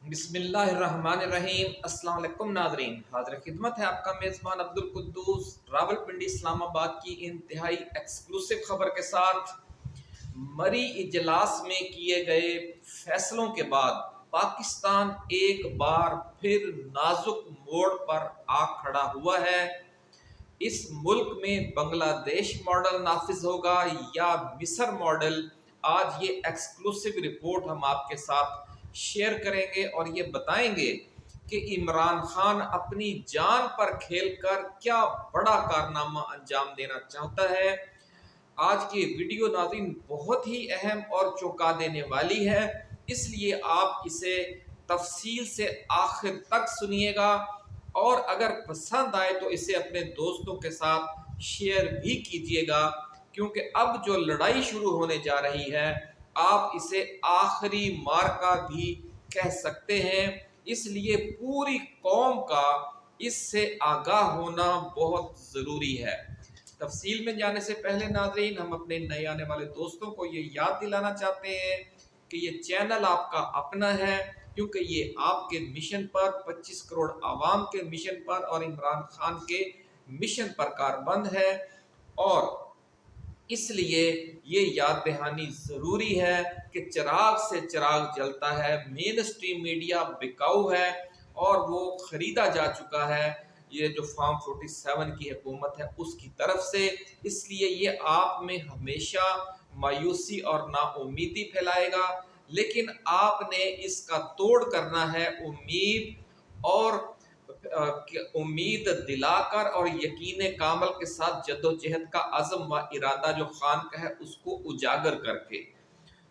بسم اللہ الرحمن الرحیم۔ السلام علیکم ناظرین، حاضر خدمت ہے آپ کا میزبان عبدالقدوس راولپنڈی اسلام آباد کی انتہائی ایکسکلوسیو خبر کے ساتھ۔ مری اجلاس میں کیے گئے فیصلوں کے بعد پاکستان ایک بار پھر نازک موڑ پر آ کھڑا ہوا ہے۔ اس ملک میں بنگلہ دیش ماڈل نافذ ہوگا یا مصر ماڈل، آج یہ ایکسکلوسیو رپورٹ ہم آپ کے ساتھ شیئر کریں گے اور یہ بتائیں گے کہ عمران خان اپنی جان پر کھیل کر کیا بڑا کارنامہ انجام دینا چاہتا ہے۔ آج کی ویڈیو ناظرین بہت ہی اہم اور چونکا دینے والی ہے، اس لیے آپ اسے تفصیل سے آخر تک سنیے گا، اور اگر پسند آئے تو اسے اپنے دوستوں کے ساتھ شیئر بھی کیجیے گا، کیونکہ اب جو لڑائی شروع ہونے جا رہی ہے آپ اسے آخری معرکہ بھی کہہ سکتے ہیں، اس لیے پوری قوم کا اس سے آگاہ ہونا بہت ضروری ہے۔ تفصیل میں جانے سے پہلے ناظرین، ہم اپنے نئے آنے والے دوستوں کو یہ یاد دلانا چاہتے ہیں کہ یہ چینل آپ کا اپنا ہے، کیونکہ یہ آپ کے مشن پر، 25 کروڑ عوام کے مشن پر اور عمران خان کے مشن پر کاربند ہے، اور اس لیے یہ یاد دہانی ضروری ہے کہ چراغ سے چراغ جلتا ہے۔ مین اسٹریم میڈیا بکاؤ ہے اور وہ خریدا جا چکا ہے، یہ جو فارم 47 کی حکومت ہے اس کی طرف سے، اس لیے یہ آپ میں ہمیشہ مایوسی اور نا امیدی پھیلائے گا، لیکن آپ نے اس کا توڑ کرنا ہے امید دلا کر اور یقین کامل کے ساتھ جدوجہد کا عزم و ارادہ جو خان کا ہے اس کو اجاگر کر کے۔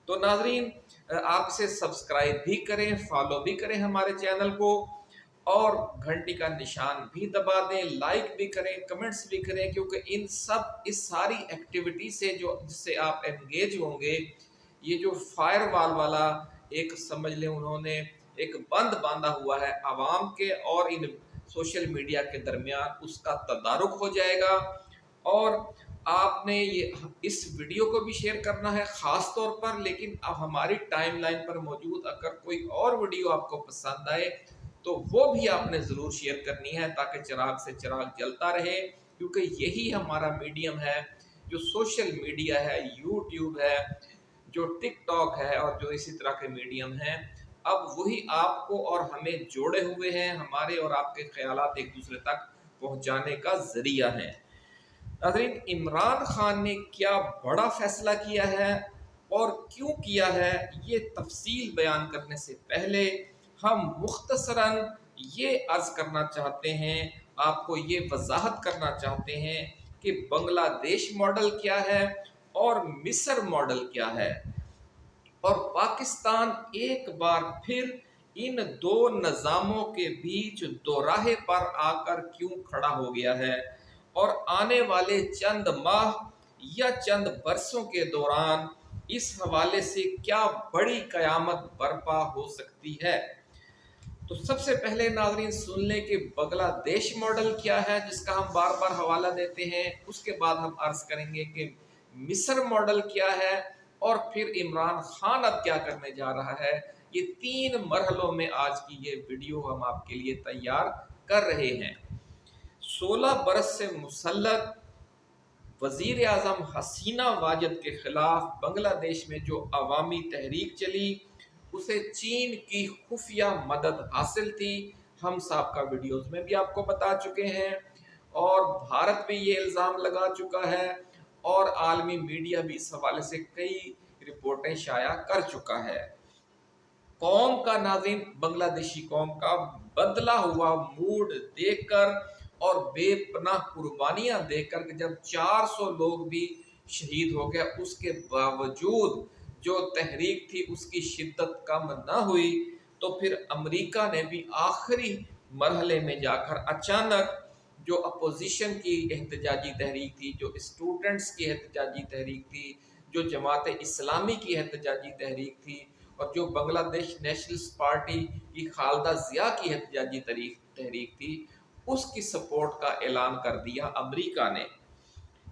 تو ناظرین، آپ اسے سبسکرائب بھی کریں، فالو بھی کریں ہمارے چینل کو، اور گھنٹی کا نشان بھی دبا دیں، لائک بھی کریں، کمنٹس بھی کریں، کیونکہ اس ساری ایکٹیویٹی سے جس سے آپ انگیج ہوں گے، یہ جو فائر وال والا ایک سمجھ لیں انہوں نے ایک بند باندھا ہوا ہے عوام کے اور ان سوشل میڈیا کے درمیان، اس کا تدارک ہو جائے گا، اور آپ نے اس ویڈیو کو بھی شیئر کرنا ہے خاص طور پر، لیکن اب ہماری ٹائم لائن پر موجود اگر کوئی اور ویڈیو آپ کو پسند آئے تو وہ بھی آپ نے ضرور شیئر کرنی ہے، تاکہ چراغ سے چراغ جلتا رہے، کیونکہ یہی ہمارا میڈیم ہے، جو سوشل میڈیا ہے، یوٹیوب ہے، جو ٹک ٹاک ہے، اور جو اسی طرح کے میڈیم ہیں، اب وہی آپ کو اور ہمیں جوڑے ہوئے ہیں، ہمارے اور آپ کے خیالات ایک دوسرے تک پہنچانے کا ذریعہ ہیں۔ ناظرین، عمران خان نے کیا بڑا فیصلہ کیا ہے اور کیوں کیا ہے، یہ تفصیل بیان کرنے سے پہلے ہم مختصراً یہ عرض کرنا چاہتے ہیں، آپ کو یہ وضاحت کرنا چاہتے ہیں کہ بنگلہ دیش ماڈل کیا ہے اور مصر ماڈل کیا ہے، اور پاکستان ایک بار پھر ان دو نظاموں کے بیچ دوراہے پر آ کر کیوں کھڑا ہو گیا ہے، اور آنے والے چند ماہ یا چند برسوں کے دوران اس حوالے سے کیا بڑی قیامت برپا ہو سکتی ہے۔ تو سب سے پہلے ناظرین سن لیں کہ بنگلہ دیش ماڈل کیا ہے، جس کا ہم بار بار حوالہ دیتے ہیں، اس کے بعد ہم عرض کریں گے کہ مصر ماڈل کیا ہے، اور پھر عمران خان اب کیا کرنے جا رہا ہے۔ یہ 3 مرحلوں میں آج کی یہ ویڈیو ہم آپ کے لیے تیار کر رہے ہیں۔ 16 برس سے مسلط وزیر اعظم حسینہ واجد کے خلاف بنگلہ دیش میں جو عوامی تحریک چلی، اسے چین کی خفیہ مدد حاصل تھی، ہم سابقہ ویڈیوز میں بھی آپ کو بتا چکے ہیں، اور بھارت بھی یہ الزام لگا چکا ہے، اور عالمی میڈیا بھی اس حوالے سے کئی رپورٹیں شائع کر چکا ہے۔ قوم کا ناظرین، بنگلہ دیشی قوم کا بدلا ہوا موڈ دیکھ کر اور بے پناہ قربانیاں دیکھ کر کہ جب 400 لوگ بھی شہید ہو گئے، اس کے باوجود جو تحریک تھی اس کی شدت کم نہ ہوئی، تو پھر امریکہ نے بھی آخری مرحلے میں جا کر اچانک جو اپوزیشن کی احتجاجی تحریک تھی، جو اسٹوڈنٹس کی احتجاجی تحریک تھی، جو جماعت اسلامی کی احتجاجی تحریک تھی، اور جو بنگلہ دیش نیشنلسٹ پارٹی کی خالدہ ضیاء کی احتجاجی تحریک تھی، اس کی سپورٹ کا اعلان کر دیا امریکہ نے۔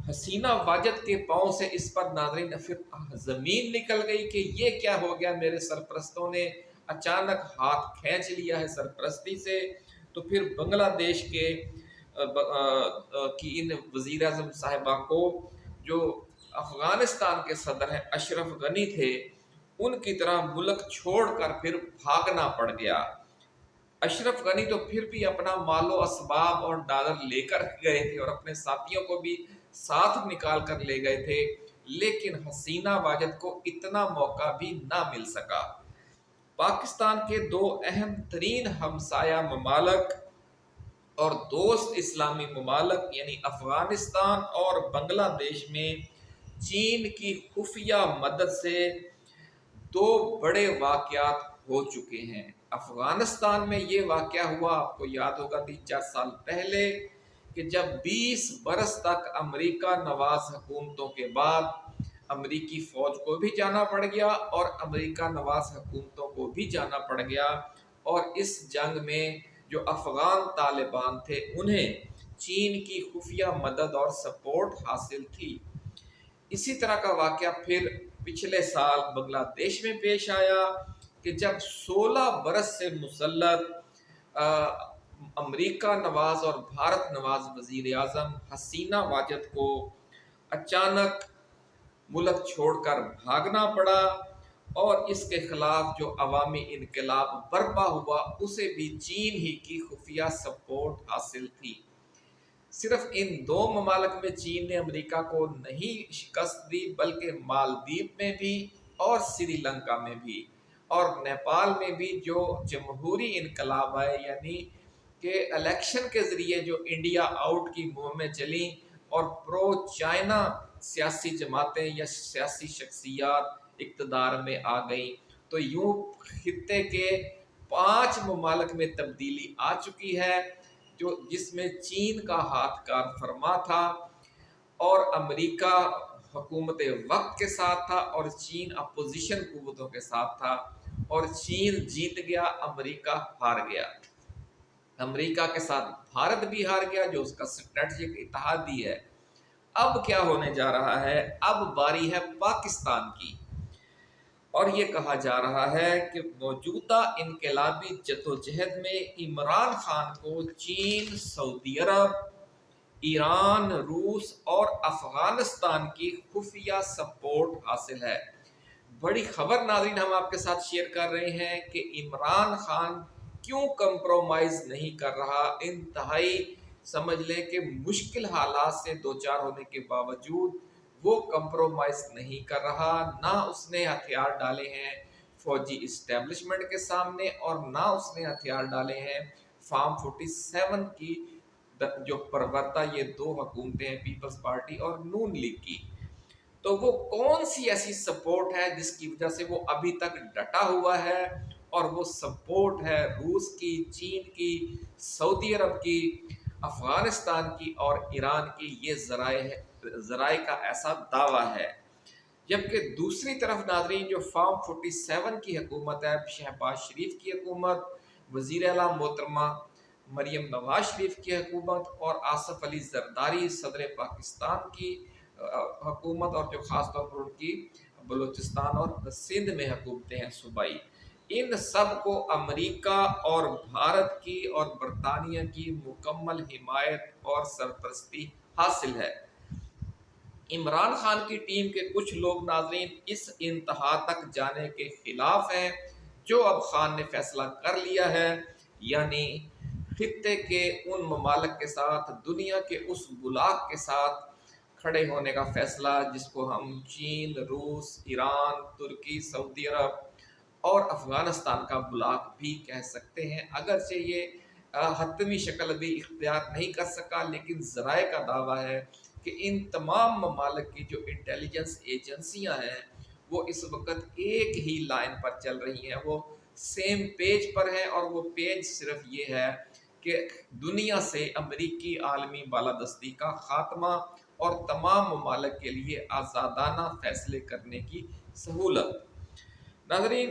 حسینہ واجد کے پاؤں سے اس پر ناظرین پھر زمین نکل گئی کہ یہ کیا ہو گیا، میرے سرپرستوں نے اچانک ہاتھ کھینچ لیا ہے سرپرستی سے، تو پھر بنگلہ دیش کے کی ان وزیر اعظم صاحبہ کو، جو افغانستان کے صدر ہیں اشرف غنی تھے، ان کی طرح ملک چھوڑ کر پھر بھاگنا پڑ گیا۔ اشرف غنی تو پھر بھی اپنا مال و اسباب اور ڈالر لے کر گئے تھے اور اپنے ساتھیوں کو بھی ساتھ نکال کر لے گئے تھے، لیکن حسینہ واجد کو اتنا موقع بھی نہ مل سکا۔ پاکستان کے دو اہم ترین ہمسایہ ممالک اور دوست اسلامی ممالک یعنی افغانستان اور بنگلہ دیش میں چین کی خفیہ مدد سے دو بڑے واقعات ہو چکے ہیں۔ افغانستان میں یہ واقعہ ہوا، آپ کو یاد ہوگا 3-4 سال پہلے، کہ جب 20 برس تک امریکہ نواز حکومتوں کے بعد امریکی فوج کو بھی جانا پڑ گیا اور امریکہ نواز حکومتوں کو بھی جانا پڑ گیا، اور اس جنگ میں جو افغان طالبان تھے انہیں چین کی خفیہ مدد اور سپورٹ حاصل تھی۔ اسی طرح کا واقعہ پھر پچھلے سال بنگلہ دیش میں پیش آیا کہ جب 16 برس سے مسلط امریکہ نواز اور بھارت نواز وزیر اعظم حسینہ واجد کو اچانک ملک چھوڑ کر بھاگنا پڑا، اور اس کے خلاف جو عوامی انقلاب برپا ہوا اسے بھی چین ہی کی خفیہ سپورٹ حاصل تھی۔ صرف ان دو ممالک میں چین نے امریکہ کو نہیں شکست دی، بلکہ مالدیپ میں بھی اور سری لنکا میں بھی اور نیپال میں بھی جو جمہوری انقلاب آئے، یعنی کہ الیکشن کے ذریعے جو انڈیا آؤٹ کی مہمیں چلیں اور پرو چائنا سیاسی جماعتیں یا سیاسی شخصیات اقتدار میں آ گئیں، تو یوں خطے کے 5 ممالک میں تبدیلی آ چکی ہے، جس میں چین کا ہاتھ کار فرما تھا اور امریکہ حکومت وقت کے ساتھ تھا اور چین اپوزیشن قوتوں کے ساتھ تھا، اور چین جیت گیا، امریکہ ہار گیا۔ امریکہ کے ساتھ بھارت بھی ہار گیا جو اس کا اسٹریٹجک اتحادی ہے۔ اب کیا ہونے جا رہا ہے؟ اب باری ہے پاکستان کی، اور یہ کہا جا رہا ہے کہ موجودہ انقلابی جدوجہد میں عمران خان کو چین، سعودی عرب، ایران، روس اور افغانستان کی خفیہ سپورٹ حاصل ہے۔ بڑی خبر ناظرین ہم آپ کے ساتھ شیئر کر رہے ہیں کہ عمران خان کیوں کمپرومائز نہیں کر رہا، انتہائی سمجھ لیں کہ مشکل حالات سے دوچار ہونے کے باوجود وہ کمپرومائز نہیں کر رہا، نہ اس نے ہتھیار ڈالے ہیں فوجی اسٹیبلشمنٹ کے سامنے اور نہ اس نے ہتھیار ڈالے ہیں فارم 47 کی جو پرورتا یہ دو حکومتیں ہیں، پیپلز پارٹی اور نون لیگ کی۔ تو وہ کون سی ایسی سپورٹ ہے جس کی وجہ سے وہ ابھی تک ڈٹا ہوا ہے؟ اور وہ سپورٹ ہے روس کی، چین کی، سعودی عرب کی، افغانستان کی اور ایران کی، یہ ذرائع کا ایسا دعویٰ ہے۔ جبکہ دوسری طرف ناظرین جو فارم 47 کی حکومت ہے، شہباز شریف کی حکومت، وزیر اعلیٰ محترمہ مریم نواز شریف کی حکومت اور آصف علی زرداری صدر پاکستان کی حکومت، اور جو خاص طور پر ان کی بلوچستان اور سندھ میں حکومتیں ہیں صوبائی، ان سب کو امریکہ اور بھارت کی اور برطانیہ کی مکمل حمایت اور سرپرستی حاصل ہے۔ عمران خان کی ٹیم کے کچھ لوگ ناظرین اس انتہا تک جانے کے خلاف ہیں جو اب خان نے فیصلہ کر لیا ہے، یعنی خطے کے ان ممالک کے ساتھ، دنیا کے اس بلاک کے ساتھ کھڑے ہونے کا فیصلہ جس کو ہم چین، روس، ایران، ترکی، سعودی عرب اور افغانستان کا بلاک بھی کہہ سکتے ہیں، اگرچہ یہ حتمی شکل بھی اختیار نہیں کر سکا، لیکن ذرائع کا دعویٰ ہے کہ ان تمام ممالک کی جو انٹیلیجنس ایجنسیاں ہیں وہ اس وقت ایک ہی لائن پر چل رہی ہیں، وہ سیم پیج پر ہیں، اور وہ پیج صرف یہ ہے کہ دنیا سے امریکی عالمی بالادستی کا خاتمہ اور تمام ممالک کے لیے آزادانہ فیصلے کرنے کی سہولت۔ ناظرین،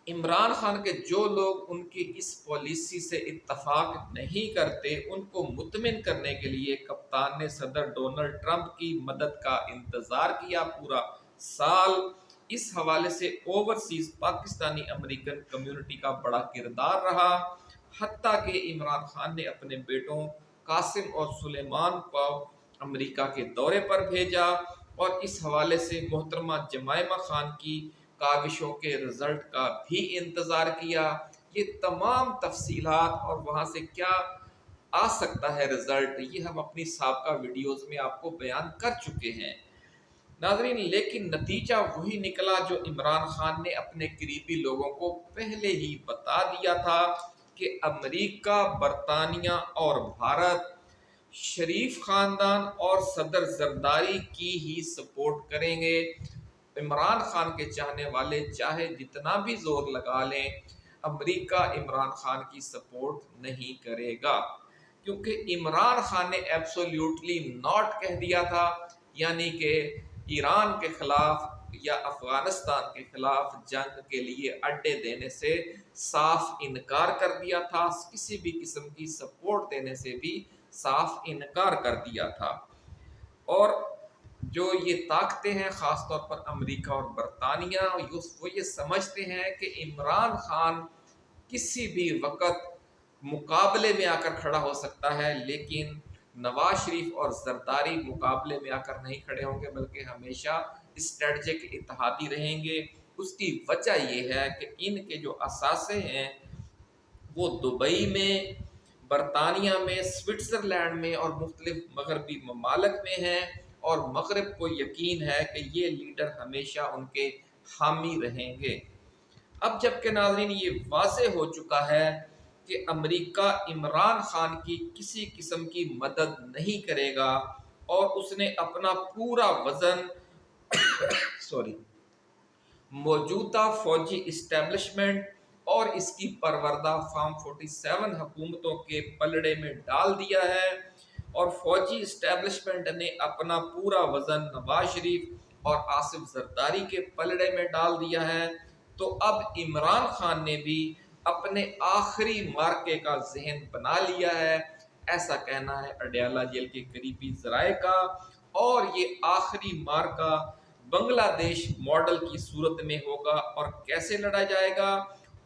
عمران خان کے جو لوگ ان کی اس پالیسی سے اتفاق نہیں کرتے، ان کو مطمئن کرنے کے لیے کپتان نے صدر ڈونلڈ ٹرمپ کی مدد کا انتظار کیا پورا سال، اس حوالے سے اوورسیز پاکستانی امریکن کمیونٹی کا بڑا کردار رہا، حتیٰ کہ عمران خان نے اپنے بیٹوں قاسم اور سلیمان کو امریکہ کے دورے پر بھیجا اور اس حوالے سے محترمہ جمائمہ خان کی کاوشوں کے رزلٹ کا بھی انتظار کیا۔ یہ تمام تفصیلات اور وہاں سے کیا آ سکتا ہے رزلٹ، یہ ہم اپنی سابقہ ویڈیوز میں آپ کو بیان کر چکے ہیں ناظرین، لیکن نتیجہ وہی نکلا جو عمران خان نے اپنے قریبی لوگوں کو پہلے ہی بتا دیا تھا کہ امریکہ، برطانیہ اور بھارت شریف خاندان اور صدر زرداری کی ہی سپورٹ کریں گے۔ عمران خان کے چاہنے والے چاہے جتنا بھی زور لگا لیں، امریکہ عمران خان کی سپورٹ نہیں کرے گا، کیونکہ عمران خان نے ایبسولیوٹلی ناٹ کہہ دیا تھا، یعنی کہ ایران کے خلاف یا افغانستان کے خلاف جنگ کے لیے اڈے دینے سے صاف انکار کر دیا تھا، کسی بھی قسم کی سپورٹ دینے سے بھی صاف انکار کر دیا تھا۔ اور جو یہ طاقتیں ہیں، خاص طور پر امریکہ اور برطانیہ، وہ یہ سمجھتے ہیں کہ عمران خان کسی بھی وقت مقابلے میں آ کر کھڑا ہو سکتا ہے، لیکن نواز شریف اور زرداری مقابلے میں آ کر نہیں کھڑے ہوں گے، بلکہ ہمیشہ اسٹریٹجک اتحادی رہیں گے۔ اس کی وجہ یہ ہے کہ ان کے جو اثاثے ہیں وہ دبئی میں، برطانیہ میں، سوئٹزرلینڈ میں اور مختلف مغربی ممالک میں ہیں، اور مغرب کو یقین ہے کہ یہ لیڈر ہمیشہ ان کے حامی رہیں گے۔ اب جبکہ ناظرین یہ واضح ہو چکا ہے کہ امریکہ عمران خان کی کسی قسم کی مدد نہیں کرے گا اور اس نے اپنا پورا وزن موجودہ فوجی اسٹیبلشمنٹ اور اس کی پروردہ فارم 47 حکومتوں کے پلڑے میں ڈال دیا ہے، اور فوجی اسٹیبلشمنٹ نے اپنا پورا وزن نواز شریف اور آصف زرداری کے پلڑے میں ڈال دیا ہے، تو اب عمران خان نے بھی اپنے آخری مارکے کا ذہن بنا لیا ہے، ایسا کہنا ہے اڈیالہ جیل کے قریبی ذرائع کا۔ اور یہ آخری مارکا بنگلہ دیش ماڈل کی صورت میں ہوگا، اور کیسے لڑا جائے گا،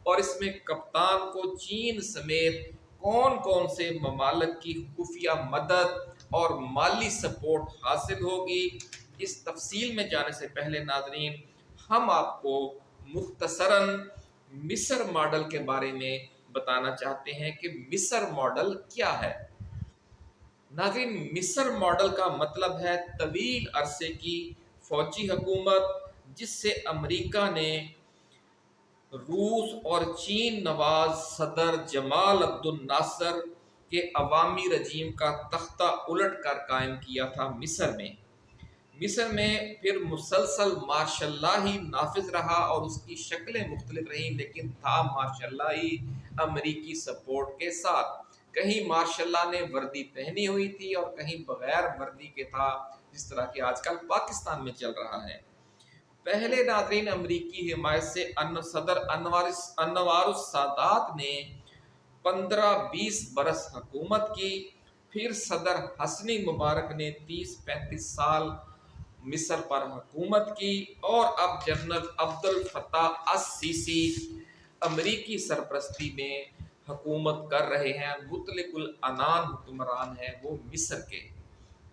اور اس میں کپتان کو چین سمیت کون کون سے ممالک کی خفیہ مدد اور مالی سپورٹ حاصل ہوگی۔ اس تفصیل میں جانے سے پہلے ناظرین، ہم آپ کو مختصراً مصر ماڈل کے بارے میں بتانا چاہتے ہیں کہ مصر ماڈل کیا ہے۔ ناظرین، مصر ماڈل کا مطلب ہے طویل عرصے کی فوجی حکومت، جس سے امریکہ نے روس اور چین نواز صدر جمال عبد الناصر کے عوامی رجیم کا تختہ الٹ کر قائم کیا تھا مصر میں۔ مصر میں پھر مسلسل مارشل لا ہی نافذ رہا اور اس کی شکلیں مختلف رہیں، لیکن تھا مارشل لا ہی امریکی سپورٹ کے ساتھ۔ کہیں مارشل لا نے وردی پہنی ہوئی تھی اور کہیں بغیر وردی کے تھا، جس طرح کہ آج کل پاکستان میں چل رہا ہے۔ پہلے ناظرین امریکی حمایت سے صدر انوار السادات نے 15-20 برس حکومت کی، پھر صدر حسنی مبارک نے 30-35 سال مصر پر حکومت کی، اور اب جنرل عبد الفتاح السیسی امریکی سرپرستی میں حکومت کر رہے ہیں۔ مطلق العنان حکمران ہیں وہ مصر کے،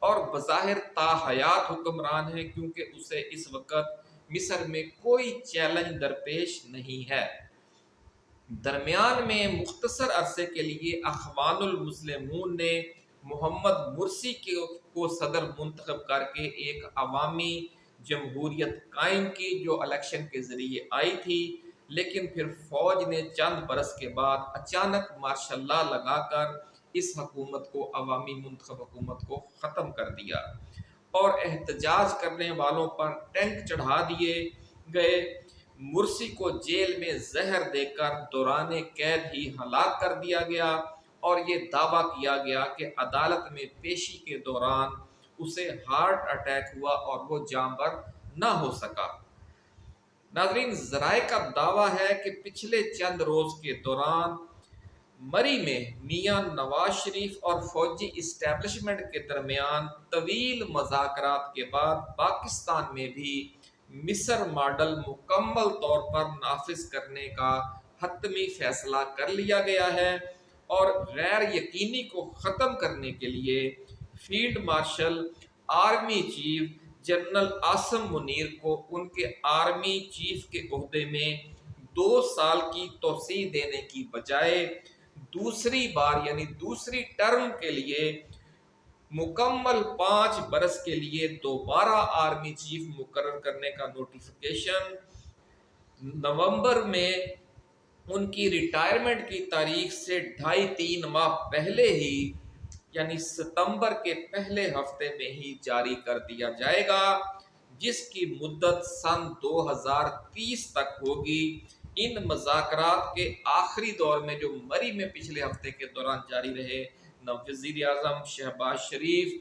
اور بظاہر تاحیات حکمران ہے، کیونکہ اسے اس وقت مصر میں کوئی چیلنج درپیش نہیں ہے۔ درمیان میں مختصر عرصے کے لیے اخوان المسلمون نے محمد مرسی کو صدر منتخب کر کے ایک عوامی جمہوریت قائم کی، جو الیکشن کے ذریعے آئی تھی، لیکن پھر فوج نے چند برس کے بعد اچانک مارشل لا لگا کر اس حکومت کو، عوامی منتخب حکومت کو ختم کر دیا، اور احتجاج کرنے والوں پر ٹینک چڑھا دیے گئے۔ مرسی کو جیل میں زہر دے کر دوران قید ہی ہلاک کر دیا گیا، اور یہ دعویٰ کیا گیا کہ عدالت میں پیشی کے دوران اسے ہارٹ اٹیک ہوا اور وہ جانبر نہ ہو سکا۔ ناظرین، ذرائع کا دعویٰ ہے کہ پچھلے چند روز کے دوران مری میں میاں نواز شریف اور فوجی اسٹیبلشمنٹ کے درمیان طویل مذاکرات کے بعد پاکستان میں بھی مصر ماڈل مکمل طور پر نافذ کرنے کا حتمی فیصلہ کر لیا گیا ہے اور غیر یقینی کو ختم کرنے کے لیے field marshal army chief general Asim Munir کو ان کے آرمی چیف کے عہدے میں 2 سال کی توسیع دینے کی بجائے دوسری بار یعنی دوسری ٹرم کے لیے مکمل 5 برس کے لیے دوبارہ آرمی چیف مقرر کرنے کا نوٹیفیکیشن نومبر میں ان کی ریٹائرمنٹ کی تاریخ سے 2.5-3 ماہ پہلے ہی یعنی ستمبر کے پہلے ہفتے میں ہی جاری کر دیا جائے گا، جس کی مدت سن 2030 تک ہوگی۔ ان مذاکرات کے آخری دور میں جو مری میں پچھلے ہفتے کے دوران جاری رہے، وزیر اعظم شہباز شریف،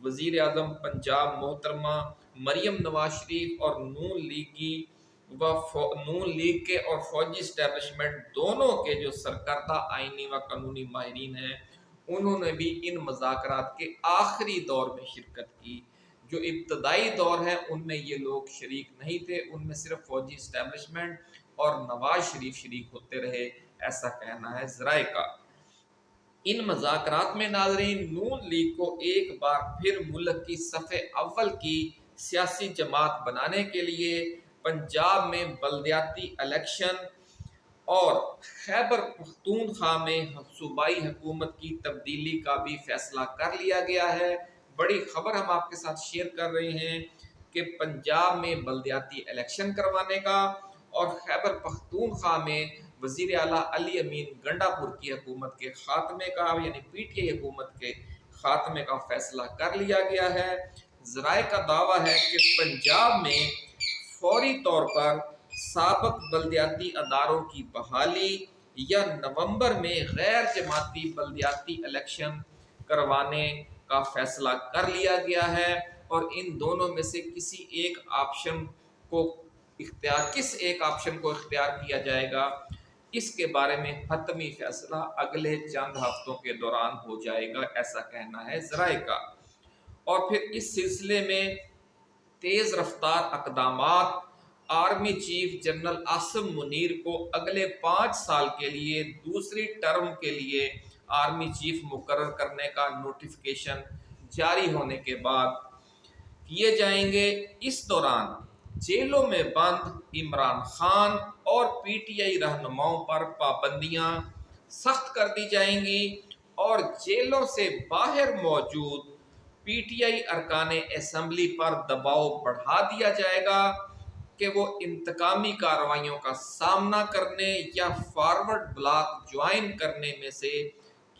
وزیر اعظم پنجاب محترمہ مریم نواز شریف اور نون لیگ کے اور فوجی اسٹیبلشمنٹ دونوں کے جو سرکردہ آئینی و قانونی ماہرین ہیں، انہوں نے بھی ان مذاکرات کے آخری دور میں شرکت کی۔ جو ابتدائی دور ہے ان میں یہ لوگ شریک نہیں تھے، ان میں صرف فوجی اسٹیبلشمنٹ اور نواز شریف شریک ہوتے رہے، ایسا کہنا ہے ذرائع کا۔ ان مذاکرات میں ناظرین نون لیگ کو ایک بار پھر ملک کی صف اول کی سیاسی جماعت بنانے کے لیے پنجاب میں بلدیاتی الیکشن اور خیبر پختونخوا میں صوبائی حکومت کی تبدیلی کا بھی فیصلہ کر لیا گیا ہے۔ بڑی خبر ہم آپ کے ساتھ شیئر کر رہے ہیں کہ پنجاب میں بلدیاتی الیکشن کروانے کا اور خیبر پختونخوا میں وزیر اعلیٰ علی امین گنڈا پور کی حکومت کے خاتمے کا یعنی پی ٹی آئی حکومت کے خاتمے کا فیصلہ کر لیا گیا ہے۔ ذرائع کا دعویٰ ہے کہ پنجاب میں فوری طور پر سابق بلدیاتی اداروں کی بحالی یا نومبر میں غیر جماعتی بلدیاتی الیکشن کروانے کا فیصلہ کر لیا گیا ہے، اور ان دونوں میں سے کس ایک آپشن کو اختیار کیا جائے گا، اس کے بارے میں حتمی فیصلہ اگلے چند ہفتوں کے دوران ہو جائے گا، ایسا کہنا ہے ذرائع کا۔ اور پھر اس سلسلے میں تیز رفتار اقدامات، army chief general Asim Munir کو اگلے 5 سال کے لیے دوسری ٹرم کے لیے آرمی چیف مقرر کرنے کا نوٹیفیکیشن جاری ہونے کے بعد کیے جائیں گے۔ اس دوران جیلوں میں بند عمران خان اور پی ٹی آئی رہنماؤں پر پابندیاں سخت کر دی جائیں گی اور جیلوں سے باہر موجود پی ٹی آئی ارکان اسمبلی پر دباؤ بڑھا دیا جائے گا کہ وہ انتقامی کارروائیوں کا سامنا کرنے یا فارورڈ بلاک جوائن کرنے میں سے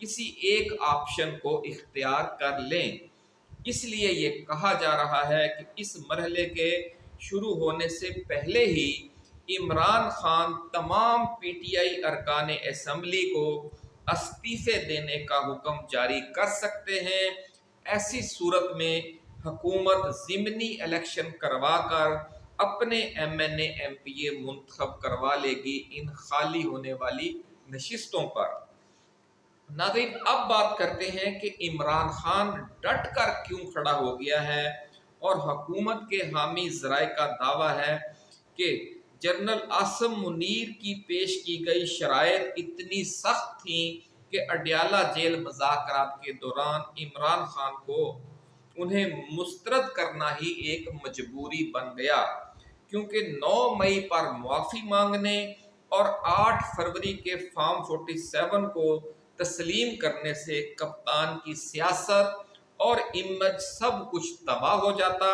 کسی ایک آپشن کو اختیار کر لیں۔ اس لیے یہ کہا جا رہا ہے کہ اس مرحلے کے شروع ہونے سے پہلے ہی عمران خان تمام پی ٹی آئی ارکان اسمبلی کو استعفے دینے کا حکم جاری کر سکتے ہیں۔ ایسی صورت میں حکومت ضمنی الیکشن کروا کر اپنے M N A M P A منتخب کروا لے گی ان خالی ہونے والی نشستوں پر۔ ناظرین اب بات کرتے ہیں کہ عمران خان ڈٹ کر کیوں کھڑا ہو گیا ہے، اور حکومت کے حامی ذرائع کا دعویٰ ہے کہ جنرل عاصم منیر کی پیش کی گئی شرائط اتنی سخت تھیں کہ اڈیالہ جیل مذاکرات کے دوران عمران خان کو انہیں مسترد کرنا ہی ایک مجبوری بن گیا، کیونکہ 9 مئی پر معافی مانگنے اور 8 فروری کے فارم 47 کو تسلیم کرنے سے کپتان کی سیاست اور امیج سب کچھ تباہ ہو جاتا،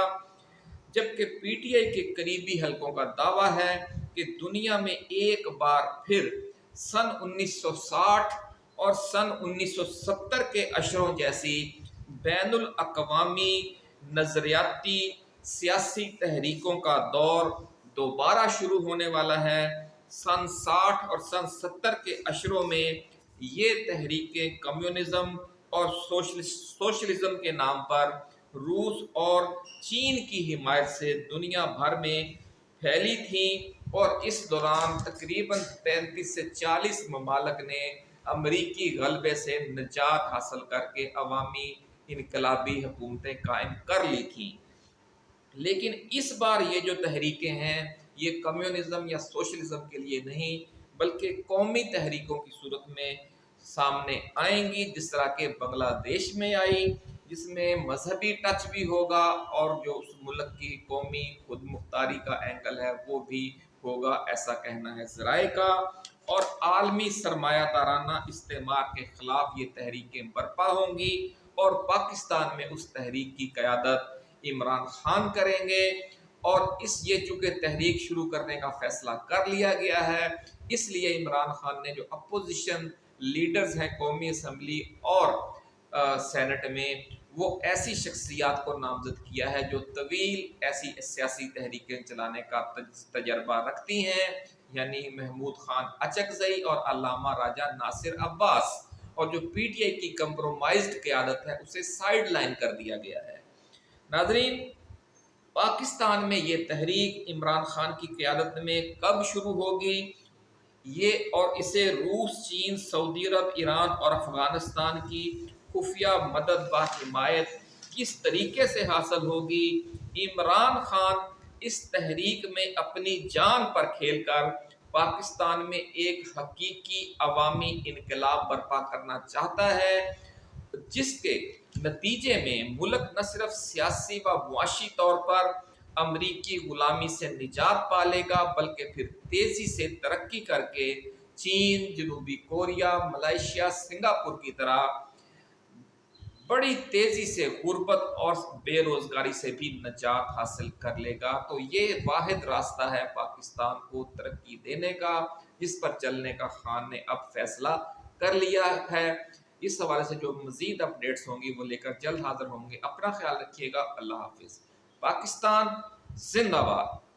جبکہ پی ٹی آئی کے قریبی حلقوں کا دعویٰ ہے کہ دنیا میں ایک بار پھر سن 1960 اور سن 1970 کے عشروں جیسی بین الاقوامی نظریاتی سیاسی تحریکوں کا دور دوبارہ شروع ہونے والا ہے۔ سن 60 اور سن 70 کے عشروں میں یہ تحریکیں کمیونزم اور سوشلزم کے نام پر روس اور چین کی حمایت سے دنیا بھر میں پھیلی تھیں، اور اس دوران تقریباً 33 سے 40 ممالک نے امریکی غلبے سے نجات حاصل کر کے عوامی انقلابی حکومتیں قائم کر لی تھیں۔ لیکن اس بار یہ جو تحریکیں ہیں یہ کمیونزم یا سوشلزم کے لیے نہیں بلکہ قومی تحریکوں کی صورت میں سامنے آئیں گی، جس طرح کہ بنگلہ دیش میں آئی، جس میں مذہبی ٹچ بھی ہوگا اور جو اس ملک کی قومی خود مختاری کا اینگل ہے وہ بھی ہوگا، ایسا کہنا ہے ذرائع کا۔ اور عالمی سرمایہ دارانہ استعمار کے خلاف یہ تحریکیں برپا ہوں گی اور پاکستان میں اس تحریک کی قیادت عمران خان کریں گے۔ اور یہ چونکہ تحریک شروع کرنے کا فیصلہ کر لیا گیا ہے، اس لیے عمران خان نے جو اپوزیشن لیڈرز ہیں قومی اسمبلی اور سینٹ میں، وہ ایسی شخصیات کو نامزد کیا ہے جو طویل ایسی سیاسی تحریکیں چلانے کا تجربہ رکھتی ہیں، یعنی محمود خان اچکزئی اور علامہ راجہ ناصر عباس۔ اور جو پی ٹی آئی کی کمپرومائزڈ قیادت ہے اسے سائیڈ لائن کر دیا گیا ہے۔ ناظرین، پاکستان میں یہ تحریک عمران خان کی قیادت میں کب شروع ہوگی یہ اور اسے روس، چین، سعودی عرب، ایران اور افغانستان کی خفیہ مدد با حمایت کس طریقے سے حاصل ہوگی؟ عمران خان اس تحریک میں اپنی جان پر کھیل کر پاکستان میں ایک حقیقی عوامی انقلاب برپا کرنا چاہتا ہے، جس کے نتیجے میں ملک نہ صرف سیاسی و معاشی طور پر امریکی غلامی سے نجات پالے گا بلکہ پھر تیزی سے ترقی کر کے چین، جنوبی کوریا، ملائیشیا، سنگاپور کی طرح بڑی تیزی سے غربت اور بے روزگاری سے بھی نجات حاصل کر لے گا۔ تو یہ واحد راستہ ہے پاکستان کو ترقی دینے کا، جس پر چلنے کا خان نے اب فیصلہ کر لیا ہے۔ اس حوالے سے جو مزید اپڈیٹس ہوں گی وہ لے کر جلد حاضر ہوں گے۔ اپنا خیال رکھیے گا۔ اللہ حافظ۔ پاکستان زندہ باد۔